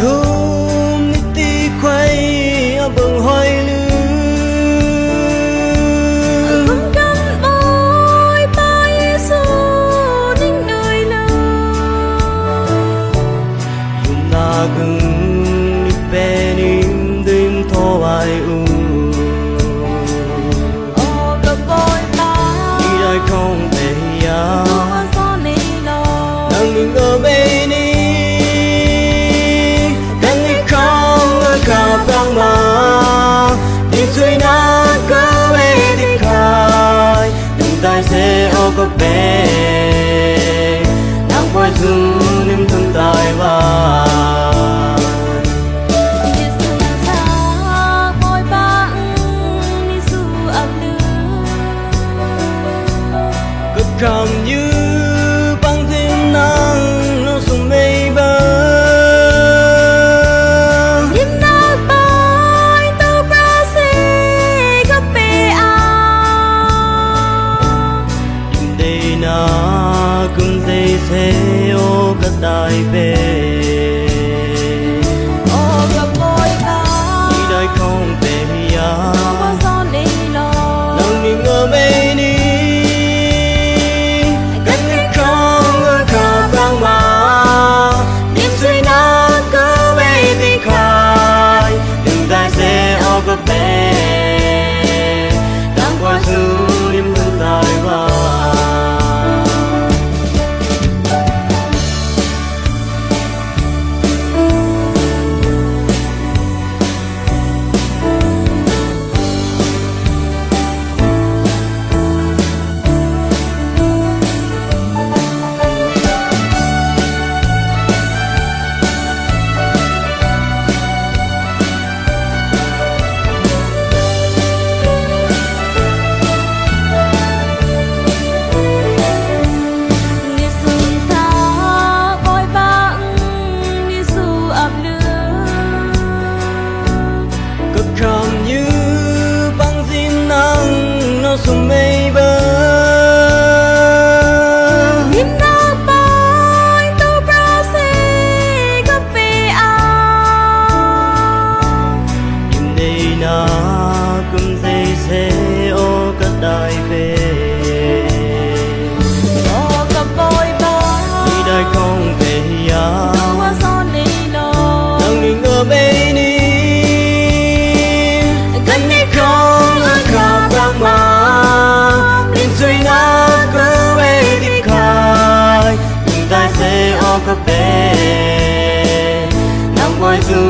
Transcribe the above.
thum ti quay bừng hoi lư không cắn môi ba Giêsu ninh nơi lâu dùng na gừng đi bên im đêm thô ai u ô gặp bôi ba đi đây không thể ya hoa gió này lo đang ngừng ở bên đi đang đi không ở cả băng mà đi suy na có bé đi khai đừng tay xe ô có bé đang quay dừng niềm thương tài và cảm như băng thiên nắng nó xuống mây bờ nhìn nó bay tàu Brazil gặp bể à nhìn đây na cùng dây xe ô cất đại về ô gặp bôi ba đi đây không thể ya hoa gió này lo nắng nhìn ở bên đi có bé đang qua dư niềm thương tài và cảm như băng diêm nắng nó xuống mây bờ nhìn nó bay tàu Brazil gặp bể à nhìn đây na cùng dây xe ô cất đại về ô gặp bôi ba đi đây không thể ya hoa gió này lo đang nhìn ở bên đi có bé nắng quay dư